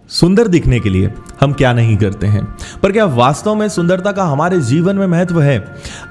सुंदर दिखने के लिए हम क्या नहीं करते हैं, पर क्या वास्तव में सुंदरता का हमारे जीवन में महत्व है?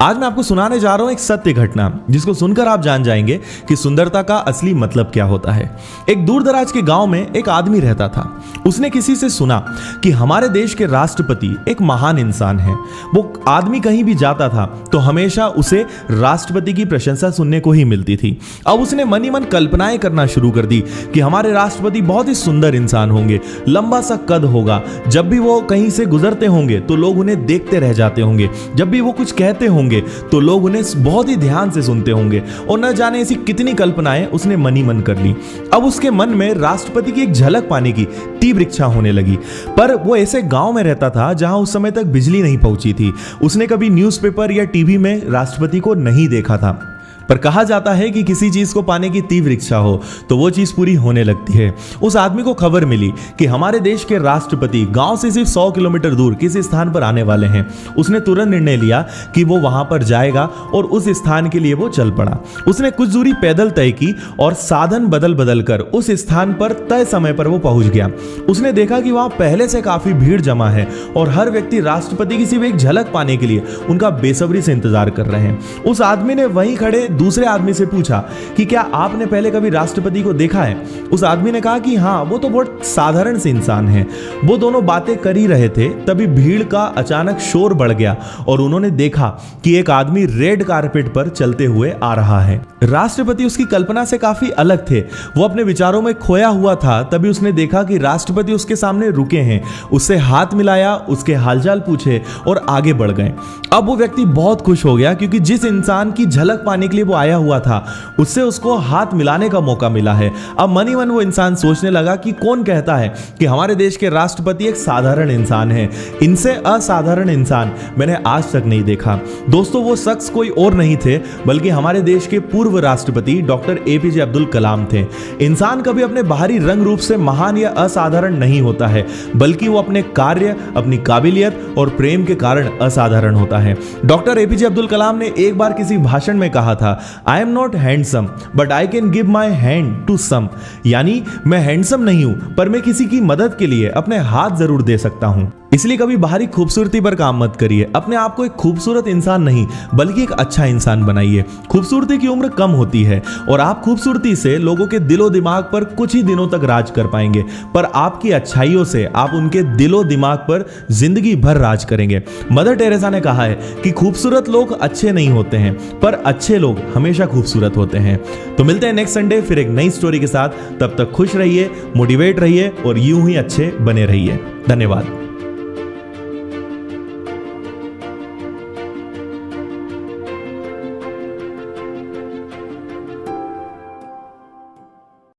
आज मैं आपको सुनाने जा रहा हूं एक सत्य घटना, जिसको सुनकर आप जान जाएंगे कि सुंदरता का असली मतलब क्या होता है। एक दूर दराज के गांव में एक आदमी रहता था। उसने किसी से सुना कि हमारे देश के राष्ट्रपति एक महान इंसान है। वो आदमी कहीं भी जाता था तो हमेशा उसे राष्ट्रपति की प्रशंसा सुनने को ही मिलती थी। अब उसने मन ही मन कल्पनाएं करना शुरू कर दी कि हमारे राष्ट्रपति बहुत ही सुंदर इंसान होंगे, लंबा सा कद होगा, जब भी वो कहीं से गुजरते होंगे तो लोग उन्हें देखते रह जाते होंगे, जब भी वो कुछ कहते होंगे तो लोग उन्हें बहुत ही ध्यान से सुनते होंगे। और न जाने ऐसी कितनी कल्पनाएं उसने मन ही मन कर ली। अब उसके मन में राष्ट्रपति की एक झलक पाने की तीव्र इच्छा होने लगी। पर वो ऐसे गांव में रहता था जहां उस समय तक बिजली नहीं पहुंची थी। उसने कभी न्यूज़पेपर या टीवी में राष्ट्रपति को नहीं देखा था। पर कहा जाता है कि किसी चीज को पाने की तीव्र इच्छा हो तो वो चीज पूरी होने लगती है। उस आदमी को खबर मिली कि हमारे देश के राष्ट्रपति गांव से सिर्फ 100 किलोमीटर दूर किसी स्थान पर आने वाले हैं। उसने तुरंत निर्णय लिया कि वो वहां पर जाएगा और उस स्थान के लिए वो चल पड़ा। उसने कुछ दूरी पैदल तय की और साधन बदल बदल कर उस स्थान पर तय समय पर वो पहुंच गया। उसने देखा कि वहां पहले से काफी भीड़ जमा है और हर व्यक्ति राष्ट्रपति की सिर्फ एक झलक पाने के लिए उनका बेसब्री से इंतजार कर रहे हैं। उस आदमी ने वहीं खड़े दूसरे आदमी से पूछा कि क्या आपने पहले कभी राष्ट्रपति को देखा है? उस आदमी ने कहा कि हाँ, वो तो बहुत साधारण से इंसान है। वो दोनों बातें कर ही रहे थे, तभी भीड़ का अचानक शोर बढ़ गया और उन्होंने देखा कि एक आदमी रेड कारपेट पर चलते हुए आ रहा है। राष्ट्रपति उसकी कल्पना से काफी अलग थे। वो अपने विचारों में खोया हुआ था। तभी उसने देखा कि राष्ट्रपति उसके सामने रुके हैं, उससे हाथ मिलाया, उसके हालचाल पूछे और आगे बढ़ गए। अब वो व्यक्ति बहुत खुश हो गया, क्योंकि जिस इंसान की झलक पाने के लिए वो आया हुआ था उससे उसको हाथ मिलाने का मौका मिला है। अब मन ही मन वो इंसान सोचने लगा कि कौन कहता है कि हमारे देश के राष्ट्रपति एक साधारण इंसान है। इनसे असाधारण इंसान मैंने आज तक नहीं देखा। दोस्तों, वो शख्स कोई और नहीं थे बल्कि हमारे देश के पूर्व राष्ट्रपति डॉक्टर एपीजे अब्दुल कलाम थे। इंसान कभी अपने बाहरी रंग रूप से महान या असाधारण नहीं होता है, बल्कि वो अपने कार्य, अपनी काबिलियत और प्रेम के कारण असाधारण होता है। डॉक्टर एपीजे अब्दुल कलाम ने एक बार किसी भाषण में कहा था, I am not handsome but I can give my hand to some. यानी मैं हैंडसम नहीं हूं, पर मैं किसी की मदद के लिए अपने हाथ जरूर दे सकता हूं। इसलिए कभी बाहरी खूबसूरती पर काम मत करिए। अपने आप को एक खूबसूरत इंसान नहीं बल्कि एक अच्छा इंसान बनाइए। खूबसूरती की उम्र कम होती है और आप खूबसूरती से लोगों के दिलो दिमाग पर कुछ ही दिनों तक राज कर पाएंगे, पर आपकी अच्छाइयों से आप उनके दिलो दिमाग पर जिंदगी भर राज करेंगे। मदर टेरेसा ने कहा है कि खूबसूरत लोग अच्छे नहीं होते हैं, पर अच्छे लोग हमेशा खूबसूरत होते हैं। तो मिलते हैं नेक्स्ट संडे फिर एक नई स्टोरी के साथ। तब तक खुश रहिए, मोटिवेट रहिए और यूं ही अच्छे बने रहिए। धन्यवाद।